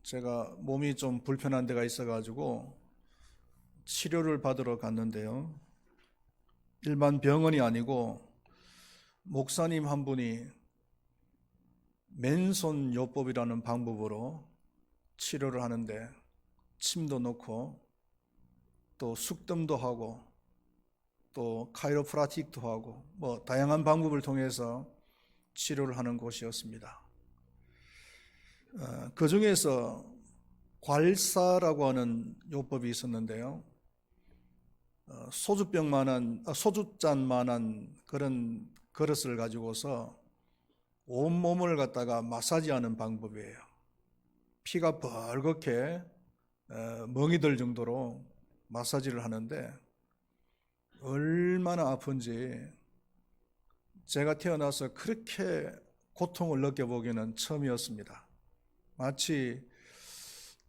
제가 몸이 좀 불편한 데가 있어가지고 치료를 받으러 갔는데요. 일반 병원이 아니고 목사님 한 분이 맨손 요법이라는 방법으로 치료를 하는데 침도 넣고 또 숙덤도 하고 또 카이로프라틱도 하고 다양한 방법을 통해서 치료를 하는 곳이었습니다. 그 중에서 괄사라고 하는 요법이 있었는데요. 소주잔만한 그런 그릇을 가지고서 온몸을 갖다가 마사지하는 방법이에요. 피가 벌겋게 멍이 들 정도로 마사지를 하는데 얼마나 아픈지 제가 태어나서 그렇게 고통을 느껴보기는 처음이었습니다. 마치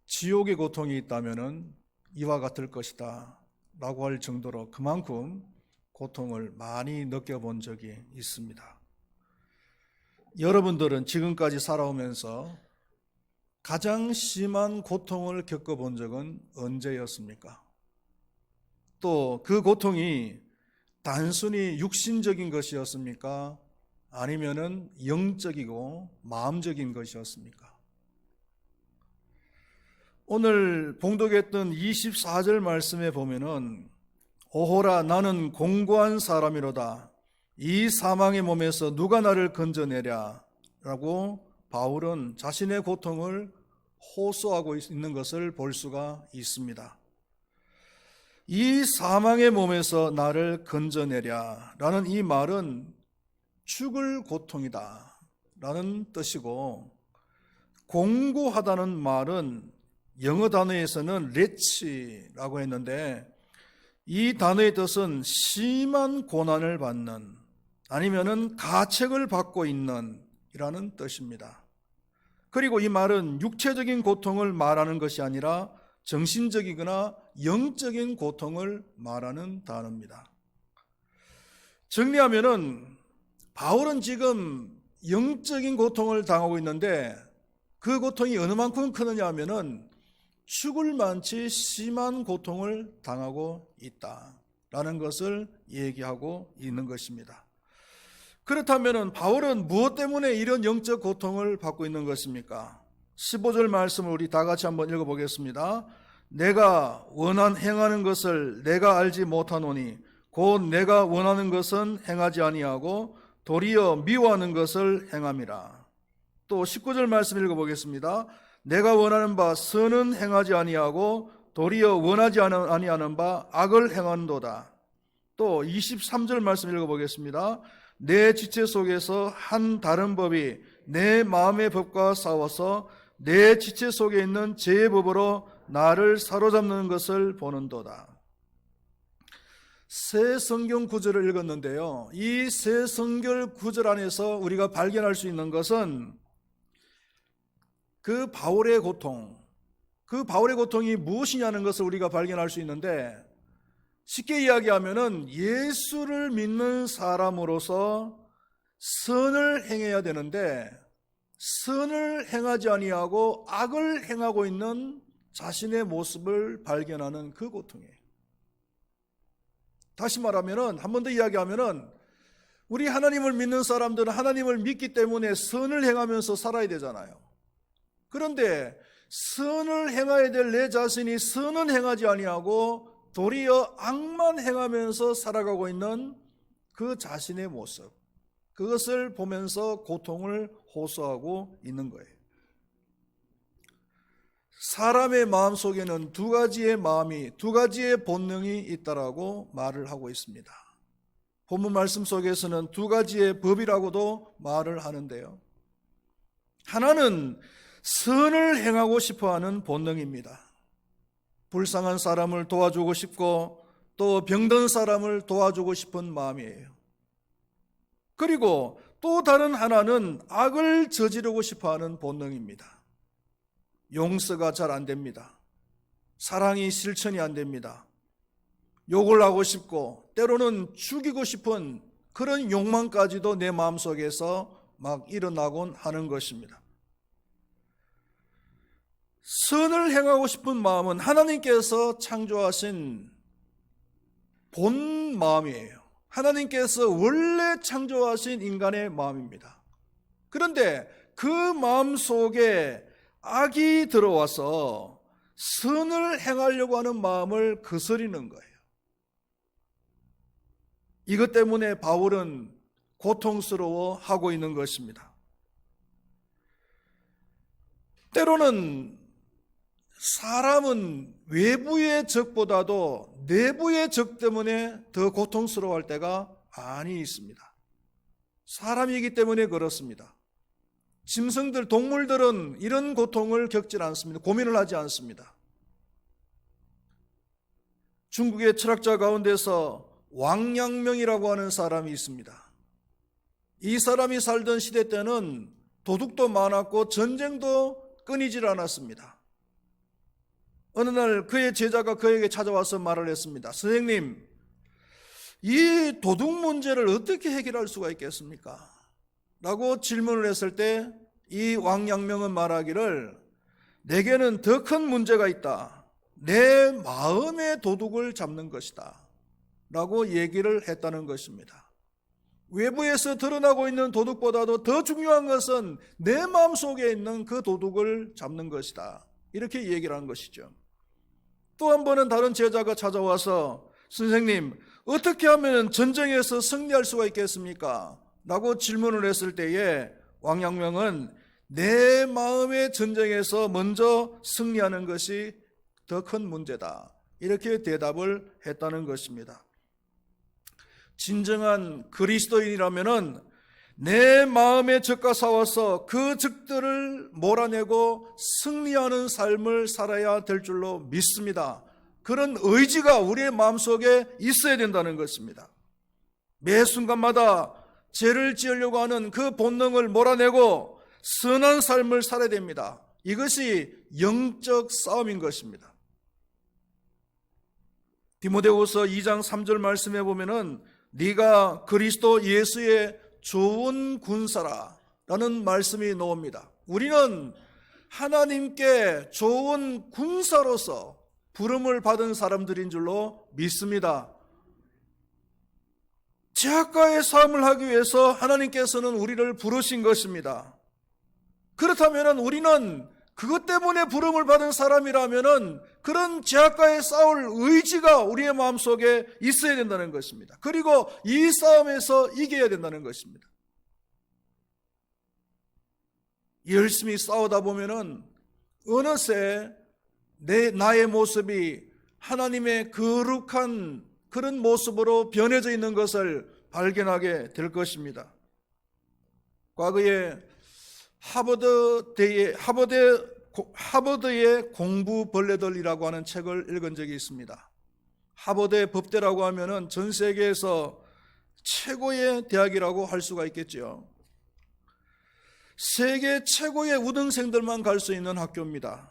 지옥의 고통이 있다면 이와 같을 것이다 라고 할 정도로 그만큼 고통을 많이 느껴본 적이 있습니다. 여러분들은 지금까지 살아오면서 가장 심한 고통을 겪어본 적은 언제였습니까? 또 그 고통이 단순히 육신적인 것이었습니까? 아니면은 영적이고 마음적인 것이었습니까? 오늘 봉독했던 24절 말씀에 보면은 오호라 나는 공고한 사람이로다 이 사망의 몸에서 누가 나를 건져내랴 라고 바울은 자신의 고통을 호소하고 있는 것을 볼 수가 있습니다. 이 사망의 몸에서 나를 건져내랴 라는 이 말은 죽을 고통이다 라는 뜻이고, 공고하다는 말은 영어 단어에서는 레치라고 했는데 이 단어의 뜻은 심한 고난을 받는 아니면은 가책을 받고 있는 이라는 뜻입니다. 그리고 이 말은 육체적인 고통을 말하는 것이 아니라 정신적이거나 영적인 고통을 말하는 단어입니다. 정리하면은 바울은 지금 영적인 고통을 당하고 있는데 그 고통이 어느 만큼 크느냐 하면은 죽을 만치 심한 고통을 당하고 있다라는 것을 얘기하고 있는 것입니다. 그렇다면 바울은 무엇 때문에 이런 영적 고통을 받고 있는 것입니까? 15절 말씀을 우리 다 같이 한번 읽어보겠습니다. 내가 행하는 것을 내가 알지 못하노니 곧 내가 원하는 것은 행하지 아니하고 도리어 미워하는 것을 행함이라. 또 19절 말씀 읽어보겠습니다. 내가 원하는 바 선은 행하지 아니하고 도리어 원하지 아니하는 바 악을 행한도다. 또 23절 말씀 읽어보겠습니다. 내 지체 속에서 한 다른 법이 내 마음의 법과 싸워서 내 지체 속에 있는 제 법으로 나를 사로잡는 것을 보는도다. 새 성경 구절을 읽었는데요, 이 새 성경 구절 안에서 우리가 발견할 수 있는 것은 그 바울의 고통이 무엇이냐는 것을 우리가 발견할 수 있는데, 쉽게 이야기하면은 예수를 믿는 사람으로서 선을 행해야 되는데 선을 행하지 아니하고 악을 행하고 있는 자신의 모습을 발견하는 그 고통이에요. 다시 말하면은, 한 번 더 이야기하면은, 우리 하나님을 믿는 사람들은 하나님을 믿기 때문에 선을 행하면서 살아야 되잖아요. 그런데 선을 행해야 될 내 자신이 선은 행하지 아니하고 도리어 악만 행하면서 살아가고 있는 그 자신의 모습, 그것을 보면서 고통을 호소하고 있는 거예요. 사람의 마음 속에는 두 가지의 본능이 있다라고 말을 하고 있습니다. 본문 말씀 속에서는 두 가지의 법이라고도 말을 하는데요, 하나는 선을 행하고 싶어하는 본능입니다. 불쌍한 사람을 도와주고 싶고 또 병든 사람을 도와주고 싶은 마음이에요. 그리고 또 다른 하나는 악을 저지르고 싶어하는 본능입니다. 용서가 잘 안 됩니다. 사랑이 실천이 안 됩니다. 욕을 하고 싶고 때로는 죽이고 싶은 그런 욕망까지도 내 마음속에서 막 일어나곤 하는 것입니다. 선을 행하고 싶은 마음은 하나님께서 창조하신 본 마음이에요. 하나님께서 원래 창조하신 인간의 마음입니다. 그런데 그 마음 속에 악이 들어와서 선을 행하려고 하는 마음을 거스리는 거예요. 이것 때문에 바울은 고통스러워하고 있는 것입니다. 때로는 사람은 외부의 적보다도 내부의 적 때문에 더 고통스러워할 때가 많이 있습니다. 사람이기 때문에 그렇습니다. 짐승들, 동물들은 이런 고통을 겪지 않습니다. 고민을 하지 않습니다. 중국의 철학자 가운데서 왕양명이라고 하는 사람이 있습니다. 이 사람이 살던 시대 때는 도둑도 많았고 전쟁도 끊이질 않았습니다. 어느 날 그의 제자가 그에게 찾아와서 말을 했습니다. 선생님, 이 도둑 문제를 어떻게 해결할 수가 있겠습니까? 라고 질문을 했을 때 이 왕양명은 말하기를, 내게는 더 큰 문제가 있다. 내 마음의 도둑을 잡는 것이다. 라고 얘기를 했다는 것입니다. 외부에서 드러나고 있는 도둑보다도 더 중요한 것은 내 마음속에 있는 그 도둑을 잡는 것이다. 이렇게 얘기를 한 것이죠. 또 한 번은 다른 제자가 찾아와서, 선생님, 어떻게 하면 전쟁에서 승리할 수가 있겠습니까? 라고 질문을 했을 때에 왕양명은 내 마음의 전쟁에서 먼저 승리하는 것이 더 큰 문제다. 이렇게 대답을 했다는 것입니다. 진정한 그리스도인이라면은 내 마음의 적과 싸워서 그 적들을 몰아내고 승리하는 삶을 살아야 될 줄로 믿습니다. 그런 의지가 우리의 마음속에 있어야 된다는 것입니다. 매 순간마다 죄를 지으려고 하는 그 본능을 몰아내고 선한 삶을 살아야 됩니다. 이것이 영적 싸움인 것입니다. 디모데후서 2장 3절 말씀에 보면은 네가 그리스도 예수의 좋은 군사라 라는 말씀이 나옵니다. 우리는 하나님께 좋은 군사로서 부름을 받은 사람들인 줄로 믿습니다. 제약과의 싸움을 하기 위해서 하나님께서는 우리를 부르신 것입니다. 그렇다면 우리는 그것 때문에 부름을 받은 사람이라면 그런 제약과의 싸울 의지가 우리의 마음속에 있어야 된다는 것입니다. 그리고 이 싸움에서 이겨야 된다는 것입니다. 열심히 싸우다 보면 어느새 나의 모습이 하나님의 거룩한 그런 모습으로 변해져 있는 것을 발견하게 될 것입니다. 과거에 하버드의 공부벌레들이라고 하는 책을 읽은 적이 있습니다. 하버드의 법대라고 하면은 전 세계에서 최고의 대학이라고 할 수가 있겠죠. 세계 최고의 우등생들만 갈 수 있는 학교입니다.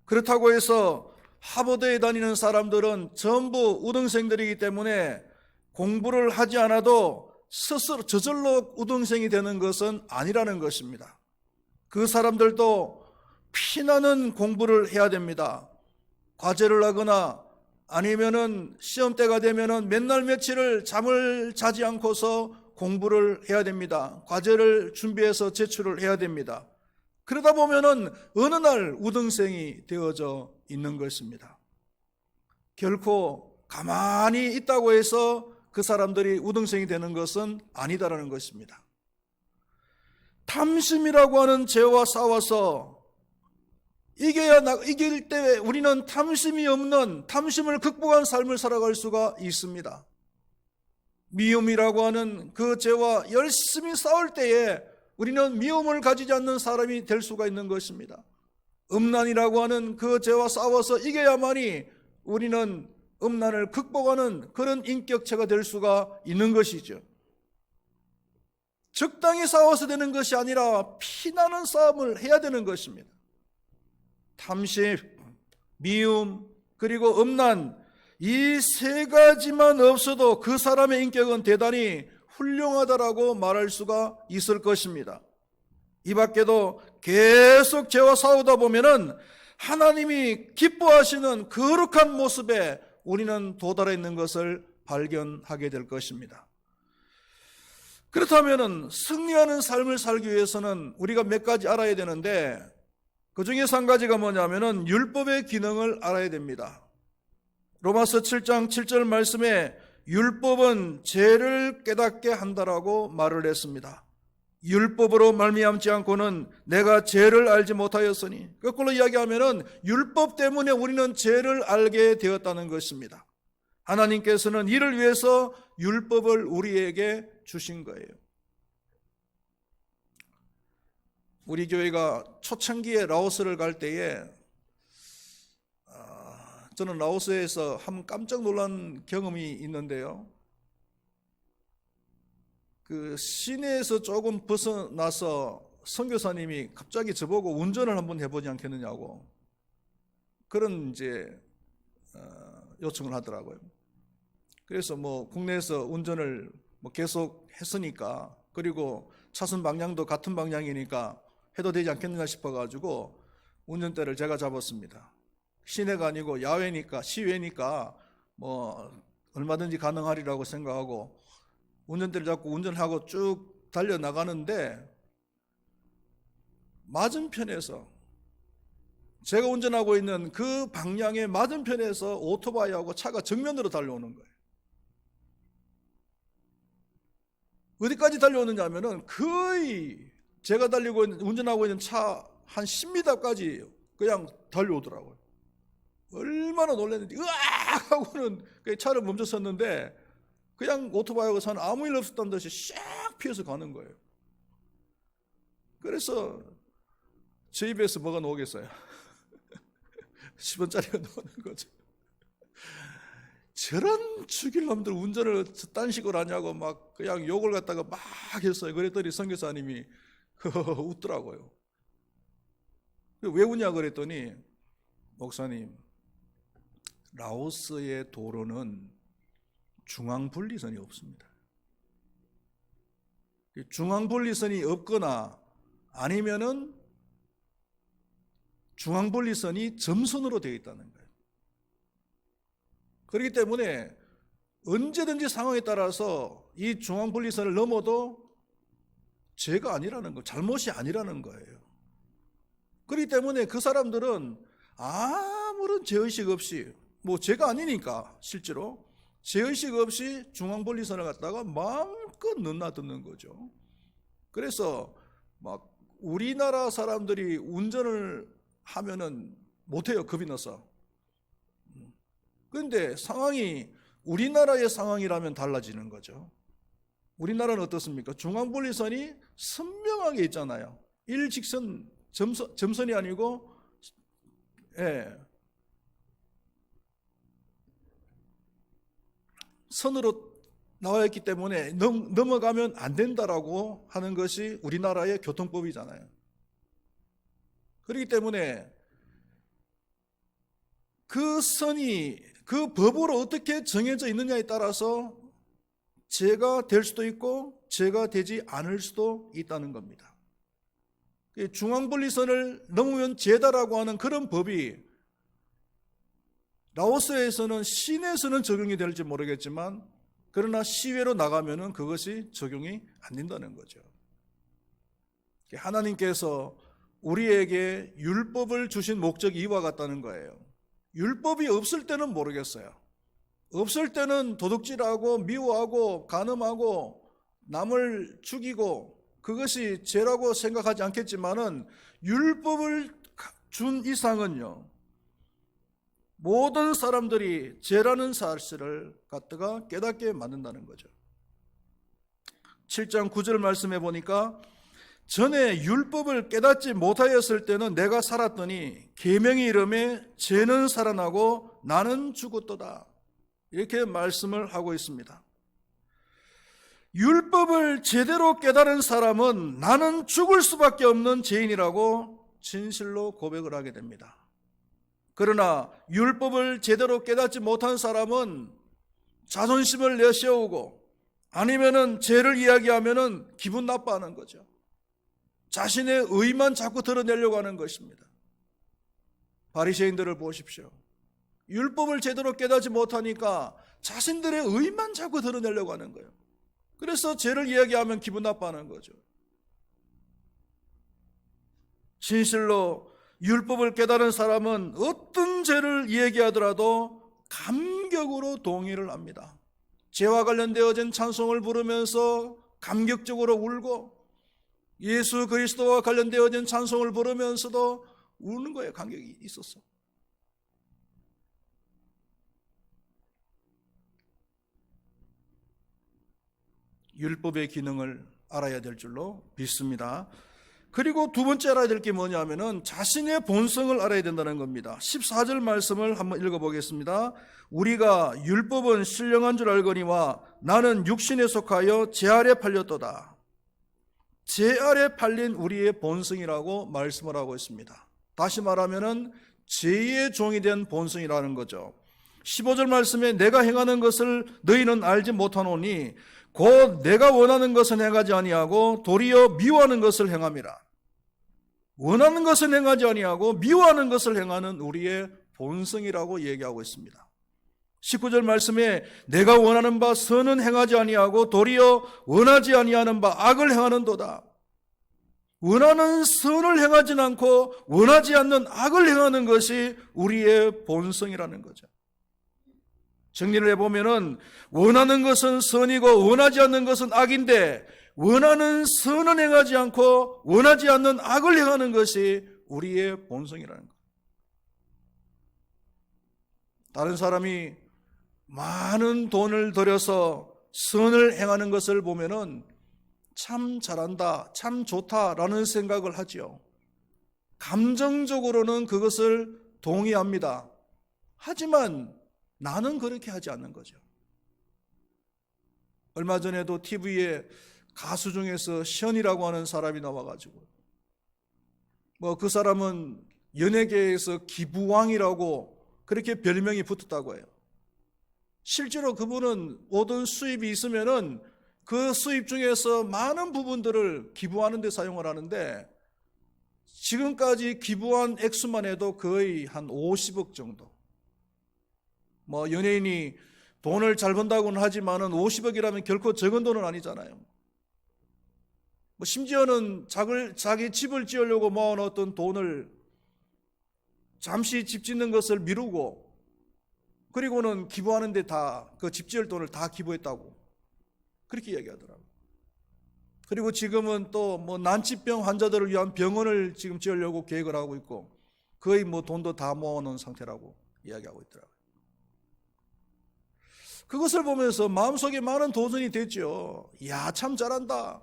그렇다고 해서 하버드에 다니는 사람들은 전부 우등생들이기 때문에 공부를 하지 않아도 스스로 저절로 우등생이 되는 것은 아니라는 것입니다. 그 사람들도 피나는 공부를 해야 됩니다. 과제를 하거나 아니면은 시험 때가 되면은 맨날 며칠을 잠을 자지 않고서 공부를 해야 됩니다. 과제를 준비해서 제출을 해야 됩니다. 그러다 보면은 어느 날 우등생이 되어져 있는 것입니다. 결코 가만히 있다고 해서 그 사람들이 우등생이 되는 것은 아니다라는 것입니다. 탐심이라고 하는 죄와 싸워서 이길 때 우리는 탐심이 없는, 탐심을 극복한 삶을 살아갈 수가 있습니다. 미움이라고 하는 그 죄와 열심히 싸울 때에 우리는 미움을 가지지 않는 사람이 될 수가 있는 것입니다. 음란이라고 하는 그 죄와 싸워서 이겨야만이 우리는 음란을 극복하는 그런 인격체가 될 수가 있는 것이죠. 적당히 싸워서 되는 것이 아니라 피나는 싸움을 해야 되는 것입니다. 탐심, 미움, 그리고 음란, 이 세 가지만 없어도 그 사람의 인격은 대단히 훌륭하다라고 말할 수가 있을 것입니다. 이 밖에도 계속 죄와 싸우다 보면은 하나님이 기뻐하시는 거룩한 모습에 우리는 도달해 있는 것을 발견하게 될 것입니다. 그렇다면 승리하는 삶을 살기 위해서는 우리가 몇 가지 알아야 되는데, 그 중에서 한 가지가 뭐냐면은 율법의 기능을 알아야 됩니다. 로마서 7장 7절 말씀에 율법은 죄를 깨닫게 한다라고 말을 했습니다. 율법으로 말미암지 않고는 내가 죄를 알지 못하였으니, 거꾸로 이야기하면은 율법 때문에 우리는 죄를 알게 되었다는 것입니다. 하나님께서는 이를 위해서 율법을 우리에게 주신 거예요. 우리 교회가 초창기에 라오스를 갈 때에 저는 라오스에서 한 깜짝 놀란 경험이 있는데요. 그 시내에서 조금 벗어나서 선교사님이 갑자기 저보고 운전을 한번 해보지 않겠느냐고 그런 이제 요청을 하더라고요. 그래서 뭐 국내에서 운전을 뭐 계속 했으니까, 그리고 차선 방향도 같은 방향이니까 해도 되지 않겠느냐 싶어가지고 운전대를 제가 잡았습니다. 시내가 아니고 야외니까, 시외니까 뭐 얼마든지 가능하리라고 생각하고 운전대를 잡고 운전하고 쭉 달려나가는데, 맞은편에서, 제가 운전하고 있는 그 방향의 맞은편에서 오토바이하고 차가 정면으로 달려오는 거예요. 어디까지 달려오느냐 하면은 거의 제가 운전하고 있는 차 한 10m까지 그냥 달려오더라고요. 얼마나 놀랐는지, 으악! 하고는 차를 멈췄었는데, 그냥 오토바이하고 차는 아무 일 없었다는 듯이 샥 피해서 가는 거예요. 그래서 제 입에서 뭐가 나오겠어요? 10원짜리가 나오는 거죠. 저런 죽일 놈들 운전을 딴 식으로 하냐고 막 그냥 욕을 갖다가 막 했어요. 그랬더니 선교사님이 웃더라고요. 왜 웃냐 그랬더니, 목사님, 라오스의 도로는 중앙분리선이 없습니다. 중앙분리선이 없거나 아니면은 중앙분리선이 점선으로 되어 있다는 거예요. 그렇기 때문에 언제든지 상황에 따라서 이 중앙분리선을 넘어도 죄가 아니라는 거, 잘못이 아니라는 거예요. 그렇기 때문에 그 사람들은 아무런 죄의식 없이, 뭐 죄가 아니니까 실제로 죄의식 없이 중앙분리선을 갖다가 마음껏 넘나드는 거죠. 그래서 막 우리나라 사람들이 운전을 하면은 못해요, 겁이 나서. 그런데 상황이 우리나라의 상황이라면 달라지는 거죠. 우리나라는 어떻습니까? 중앙분리선이 선명하게 있잖아요. 일직선, 점선이 아니고, 선으로 나와 있기 때문에 넘어가면 안 된다라고 하는 것이 우리나라의 교통법이잖아요. 그렇기 때문에 그 선이 그 법으로 어떻게 정해져 있느냐에 따라서 죄가 될 수도 있고 죄가 되지 않을 수도 있다는 겁니다. 중앙분리선을 넘으면 죄다라고 하는 그런 법이 라오스에서는 시내에서는 적용이 될지 모르겠지만, 그러나 시외로 나가면은 그것이 적용이 안 된다는 거죠. 하나님께서 우리에게 율법을 주신 목적이 이와 같다는 거예요. 율법이 없을 때는 모르겠어요. 없을 때는 도둑질하고 미워하고 간음하고 남을 죽이고 그것이 죄라고 생각하지 않겠지만은, 율법을 준 이상은요, 모든 사람들이 죄라는 사실을 갖다가 깨닫게 만든다는 거죠. 7장 9절 말씀해 보니까, 전에 율법을 깨닫지 못하였을 때는 내가 살았더니 계명이 이름에 죄는 살아나고 나는 죽었도다, 이렇게 말씀을 하고 있습니다. 율법을 제대로 깨달은 사람은 나는 죽을 수밖에 없는 죄인이라고 진실로 고백을 하게 됩니다. 그러나 율법을 제대로 깨닫지 못한 사람은 자존심을 내세우고, 아니면은 죄를 이야기하면은 기분 나빠하는 거죠. 자신의 의만 자꾸 드러내려고 하는 것입니다. 바리새인들을 보십시오. 율법을 제대로 깨닫지 못하니까 자신들의 의만 자꾸 드러내려고 하는 거예요. 그래서 죄를 이야기하면 기분 나빠하는 거죠. 진실로 율법을 깨달은 사람은 어떤 죄를 이야기하더라도 감격으로 동의를 합니다. 죄와 관련되어진 찬송을 부르면서 감격적으로 울고, 예수 그리스도와 관련되어진 찬송을 부르면서도 우는 거예요. 감격이 있었어. 율법의 기능을 알아야 될 줄로 믿습니다. 그리고 두 번째 알아야 될 게 뭐냐면은 자신의 본성을 알아야 된다는 겁니다. 14절 말씀을 한번 읽어보겠습니다. 우리가 율법은 신령한 줄 알거니와 나는 육신에 속하여 제 아래 팔렸도다. 제 아래 팔린 우리의 본성이라고 말씀을 하고 있습니다. 다시 말하면은 죄의 종이 된 본성이라는 거죠. 15절 말씀에 내가 행하는 것을 너희는 알지 못하노니 곧 내가 원하는 것은 행하지 아니하고 도리어 미워하는 것을 행함이라. 원하는 것을 행하지 아니하고 미워하는 것을 행하는 우리의 본성이라고 얘기하고 있습니다. 19절 말씀에 내가 원하는 바 선은 행하지 아니하고 도리어 원하지 아니하는 바 악을 행하는도다. 원하는 선을 행하지 않고 원하지 않는 악을 행하는 것이 우리의 본성이라는 거죠. 정리를 해보면은 원하는 것은 선이고 원하지 않는 것은 악인데, 원하는 선은 행하지 않고 원하지 않는 악을 행하는 것이 우리의 본성이라는 거예요. 다른 사람이 많은 돈을 들여서 선을 행하는 것을 보면은 참 잘한다, 참 좋다라는 생각을 하지요. 감정적으로는 그것을 동의합니다. 하지만 나는 그렇게 하지 않는 거죠. 얼마 전에도 TV에 가수 중에서 션이라고 하는 사람이 나와가지고 그 사람은 연예계에서 기부왕이라고 그렇게 별명이 붙었다고 해요. 실제로 그분은 모든 수입이 있으면은 그 수입 중에서 많은 부분들을 기부하는 데 사용을 하는데, 지금까지 기부한 액수만 해도 거의 한 50억 정도. 연예인이 돈을 잘 번다고는 하지만은 50억이라면 결코 적은 돈은 아니잖아요. 심지어는 자기 집을 지으려고 모아놓았던 돈을 잠시 집 짓는 것을 미루고, 그리고는 기부하는데 다 그 집 지을 돈을 다 기부했다고 그렇게 얘기하더라고요. 그리고 지금은 또 난치병 환자들을 위한 병원을 지금 지으려고 계획을 하고 있고, 거의 돈도 다 모아놓은 상태라고 이야기하고 있더라고요. 그것을 보면서 마음속에 많은 도전이 됐죠. 야, 참 잘한다.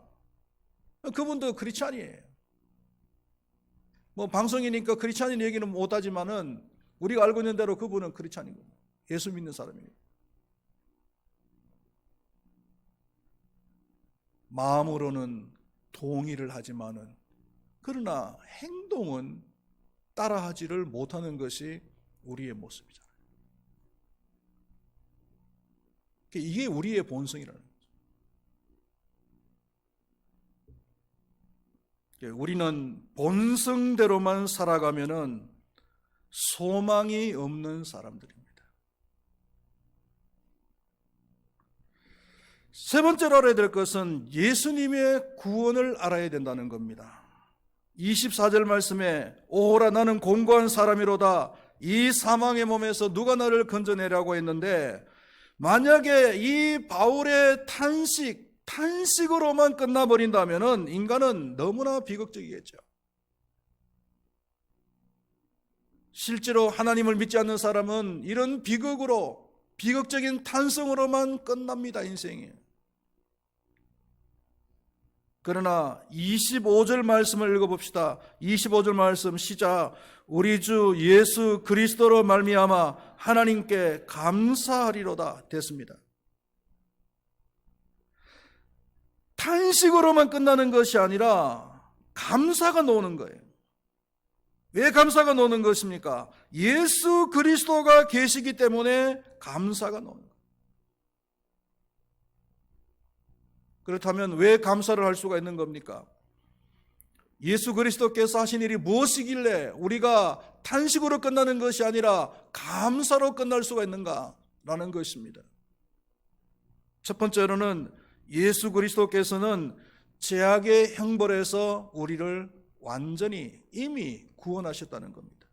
그분도 크리스찬이에요. 방송이니까 크리스찬인 얘기는 못하지만은 우리가 알고 있는 대로 그분은 크리스찬이고 예수 믿는 사람이에요. 마음으로는 동의를 하지만은, 그러나 행동은 따라하지를 못하는 것이 우리의 모습이잖아요. 이게 우리의 본성이라는 거죠. 우리는 본성대로만 살아가면은 소망이 없는 사람들입니다. 세 번째로 알아야 될 것은 예수님의 구원을 알아야 된다는 겁니다. 24절 말씀에 오호라 나는 공고한 사람이로다. 이 사망의 몸에서 누가 나를 건져내려고 했는데, 만약에 이 바울의 탄식으로만 끝나버린다면 인간은 너무나 비극적이겠죠. 실제로 하나님을 믿지 않는 사람은 이런 비극적인 탄성으로만 끝납니다, 인생이. 그러나 25절 말씀을 읽어봅시다. 25절 말씀 시작. 우리 주 예수 그리스도로 말미암아 하나님께 감사하리로다 됐습니다. 탄식으로만 끝나는 것이 아니라 감사가 나오는 거예요. 왜 감사가 나오는 것입니까? 예수 그리스도가 계시기 때문에 감사가 나오는 거예요. 그렇다면 왜 감사를 할 수가 있는 겁니까? 예수 그리스도께서 하신 일이 무엇이길래 우리가 탄식으로 끝나는 것이 아니라 감사로 끝날 수가 있는가라는 것입니다. 첫 번째로는 예수 그리스도께서는 죄악의 형벌에서 우리를 완전히 이미 구원하셨다는 겁니다.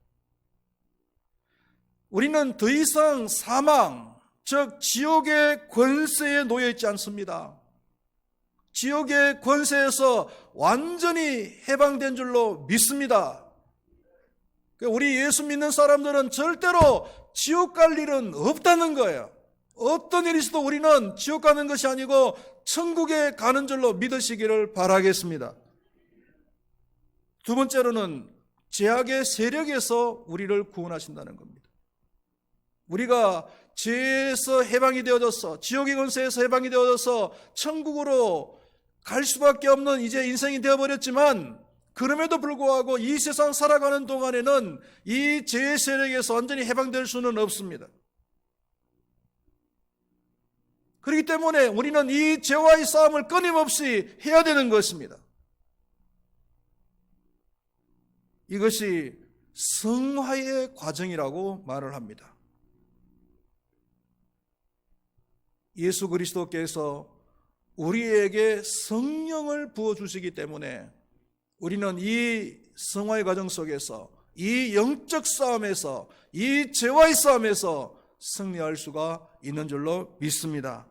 우리는 더 이상 사망, 즉 지옥의 권세에 놓여 있지 않습니다. 지옥의 권세에서 완전히 해방된 줄로 믿습니다. 우리 예수 믿는 사람들은 절대로 지옥 갈 일은 없다는 거예요. 어떤 일이 있어도 우리는 지옥 가는 것이 아니고 천국에 가는 줄로 믿으시기를 바라겠습니다. 두 번째로는 죄악의 세력에서 우리를 구원하신다는 겁니다. 우리가 죄에서 해방이 되어져서, 지옥의 권세에서 해방이 되어져서 천국으로 갈 수밖에 없는 이제 인생이 되어버렸지만, 그럼에도 불구하고 이 세상 살아가는 동안에는 이 죄의 세력에서 완전히 해방될 수는 없습니다. 그렇기 때문에 우리는 이 죄와의 싸움을 끊임없이 해야 되는 것입니다. 이것이 성화의 과정이라고 말을 합니다. 예수 그리스도께서 우리에게 성령을 부어주시기 때문에 우리는 이 성화의 과정 속에서, 이 영적 싸움에서, 이 죄와의 싸움에서 승리할 수가 있는 줄로 믿습니다.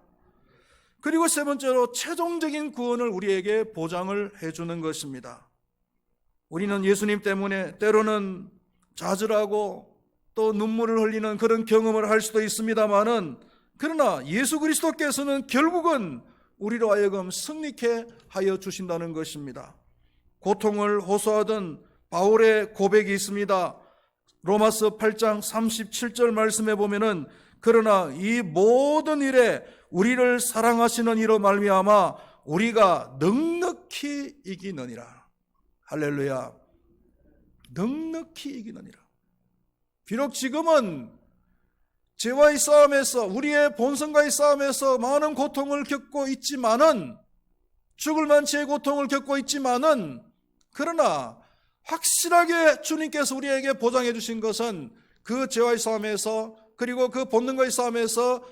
그리고 세 번째로 최종적인 구원을 우리에게 보장을 해주는 것입니다. 우리는 예수님 때문에 때로는 좌절하고 또 눈물을 흘리는 그런 경험을 할 수도 있습니다만은, 그러나 예수 그리스도께서는 결국은 우리로 하여금 승리케 하여 주신다는 것입니다. 고통을 호소하던 바울의 고백이 있습니다. 로마서 8장 37절 말씀에 보면은, 그러나 이 모든 일에 우리를 사랑하시는 이로 말미암아 우리가 넉넉히 이기느니라. 할렐루야. 넉넉히 이기느니라. 비록 지금은 죄와의 싸움에서, 우리의 본성과의 싸움에서 많은 고통을 겪고 있지만은, 죽을 만치의 고통을 겪고 있지만은, 그러나 확실하게 주님께서 우리에게 보장해 주신 것은 그 죄와의 싸움에서, 그리고 그 본능과의 싸움에서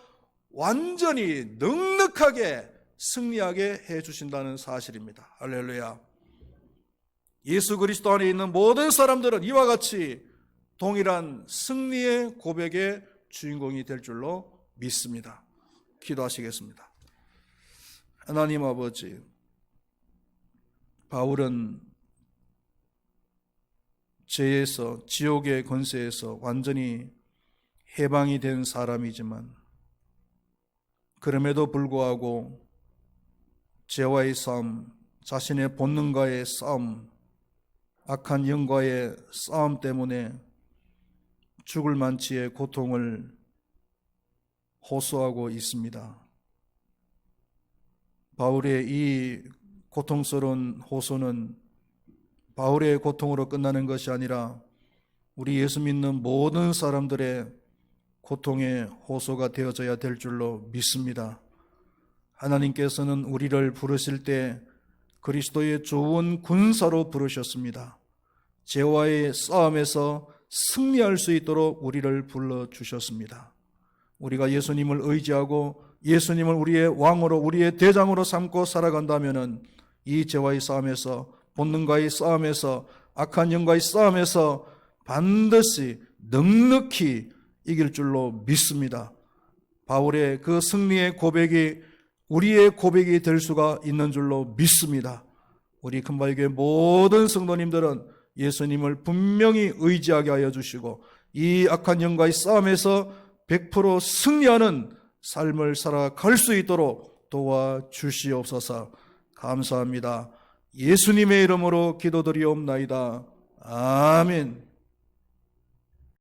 완전히 넉넉하게 승리하게 해 주신다는 사실입니다. 할렐루야. 예수 그리스도 안에 있는 모든 사람들은 이와 같이 동일한 승리의 고백의 주인공이 될 줄로 믿습니다. 기도하시겠습니다. 하나님 아버지, 바울은 죄에서, 지옥의 권세에서 완전히 해방이 된 사람이지만, 그럼에도 불구하고 죄와의 싸움, 자신의 본능과의 싸움, 악한 영과의 싸움 때문에 죽을 만치의 고통을 호소하고 있습니다. 바울의 이 고통스러운 호소는 바울의 고통으로 끝나는 것이 아니라 우리 예수 믿는 모든 사람들의 고통의 호소가 되어져야 될 줄로 믿습니다. 하나님께서는 우리를 부르실 때 그리스도의 좋은 군사로 부르셨습니다. 죄와의 싸움에서 승리할 수 있도록 우리를 불러주셨습니다. 우리가 예수님을 의지하고 예수님을 우리의 왕으로, 우리의 대장으로 삼고 살아간다면 이 죄와의 싸움에서, 본능과의 싸움에서, 악한 영과의 싸움에서 반드시 넉넉히 이길 줄로 믿습니다. 바울의 그 승리의 고백이 우리의 고백이 될 수가 있는 줄로 믿습니다. 우리 큰바위교회 모든 성도님들은 예수님을 분명히 의지하게 하여 주시고 이 악한 영과의 싸움에서 100% 승리하는 삶을 살아갈 수 있도록 도와주시옵소서. 감사합니다. 예수님의 이름으로 기도드리옵나이다. 아멘.